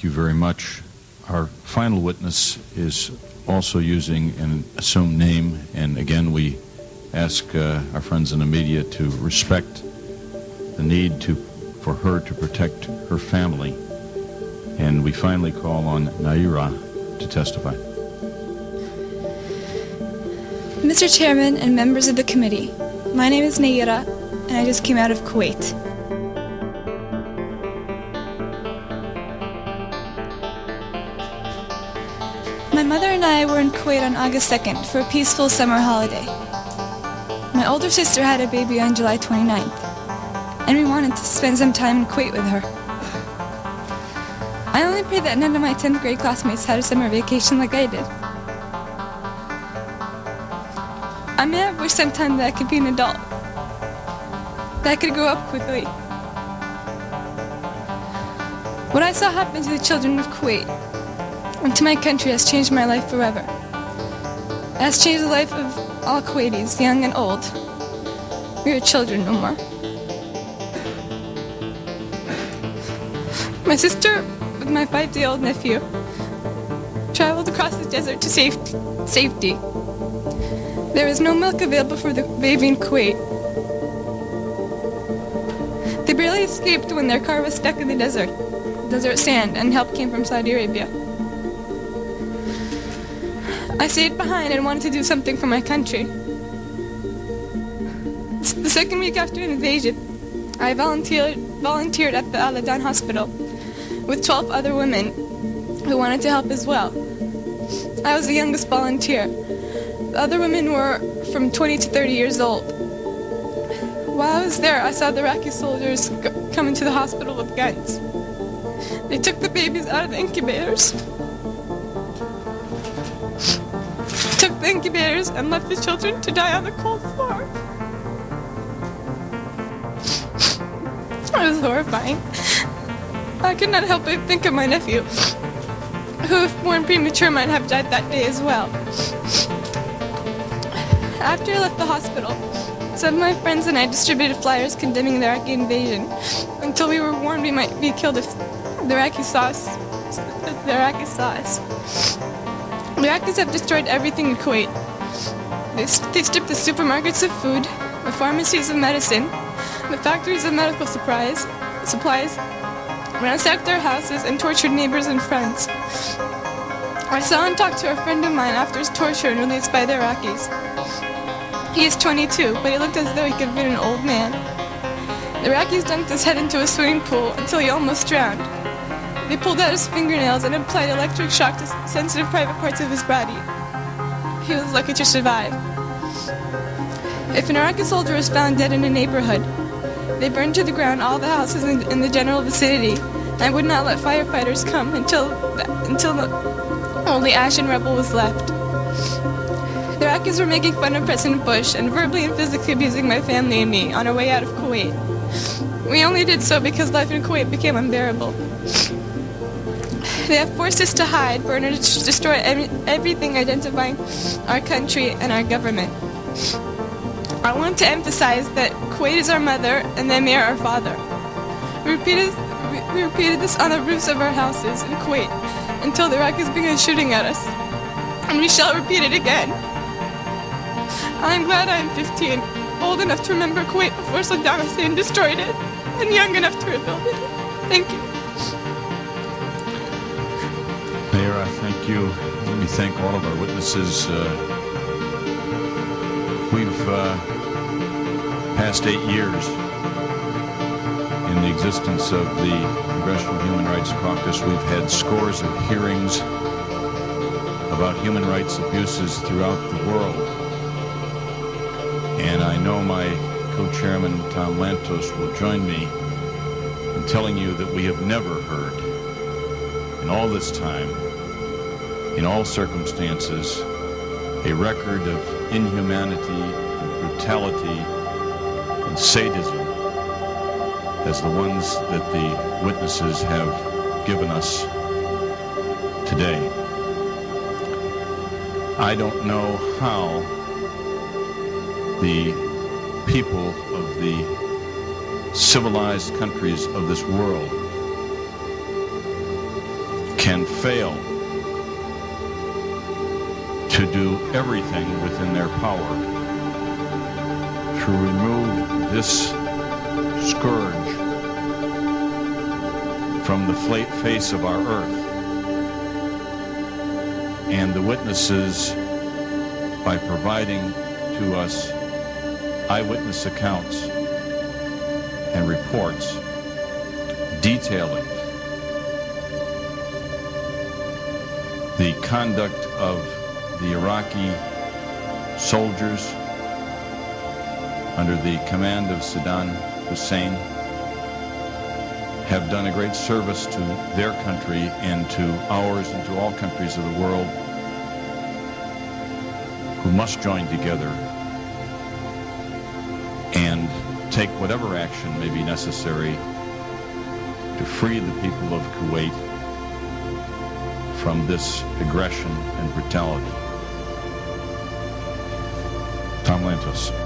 you very much. Our final witness is also using an assumed name, and again we ask our friends in the media to respect the need for her to protect her family. And we finally call on Nayirah to testify. Mr. Chairman and members of the committee, my name is Nayirah, and I just came out of Kuwait. My mother and I were in Kuwait on August 2nd for a peaceful summer holiday. My older sister had a baby on July 29th, and we wanted to spend some time in Kuwait with her. I only pray that none of my 10th grade classmates had a summer vacation like I did. I may have wished sometime that I could be an adult, that I could grow up quickly. What I saw happen to the children of Kuwait and to my country has changed my life forever. It has changed the life of all Kuwaitis, young and old. We are children no more. My sister, with my 5-day-old nephew, traveled across the desert to safety. There was no milk available for the baby in Kuwait. They barely escaped when their car was stuck in the desert sand, and help came from Saudi Arabia. I stayed behind and wanted to do something for my country. The second week after an invasion, I volunteered at the Al-Adan hospital with 12 other women who wanted to help as well. I was the youngest volunteer. The other women were from 20 to 30 years old. While I was there, I saw the Iraqi soldiers come into the hospital with guns. They took the babies out of the incubators. Took the incubators and left the children to die on the cold floor. It was horrifying. I could not help but think of my nephew, who, if born premature, might have died that day as well. After I left the hospital, some of my friends and I distributed flyers condemning the Iraqi invasion until we were warned we might be killed if the Iraqis saw us. The Iraqis have destroyed everything in Kuwait. They stripped the supermarkets of food, the pharmacies of medicine, the factories of medical supplies, ransacked their houses, and tortured neighbors and friends. I saw and talked to a friend of mine after his torture and released by the Iraqis. He is 22, but he looked as though he could have been an old man. The Iraqis dunked his head into a swimming pool until he almost drowned. They pulled out his fingernails and applied electric shock to sensitive private parts of his body. He was lucky to survive. If an Iraqi soldier was found dead in a neighborhood, they burned to the ground all the houses in the general vicinity and would not let firefighters come until only ash and rubble was left. The Iraqis were making fun of President Bush and verbally and physically abusing my family and me on our way out of Kuwait. We only did so because life in Kuwait became unbearable. They have forced us to hide, burn, or destroy everything identifying our country and our government. I want to emphasize that Kuwait is our mother and the Emir our father. We repeated this on the roofs of our houses in Kuwait until the Iraqis began shooting at us. And we shall repeat it again. I am glad I am 15, old enough to remember Kuwait before Saddam Hussein destroyed it, and young enough to rebuild it. Thank you. Nayirah, thank you. Let me thank all of our witnesses. We've passed 8 years in the existence of the Congressional Human Rights Caucus. We've had scores of hearings about human rights abuses throughout the world. And I know my co-chairman, Tom Lantos, will join me in telling you that we have never heard, in all this time, in all circumstances, a record of inhumanity and brutality and sadism as the ones that the witnesses have given us today. I don't know how the people of the civilized countries of this world can fail to do everything within their power to remove this scourge from the face of our earth. And the witnesses, by providing to us eyewitness accounts and reports detailing the conduct of the Iraqi soldiers under the command of Saddam Hussein, have done a great service to their country and to ours and to all countries of the world who must join together and take whatever action may be necessary to free the people of Kuwait from this aggression and brutality. Tom Lantos.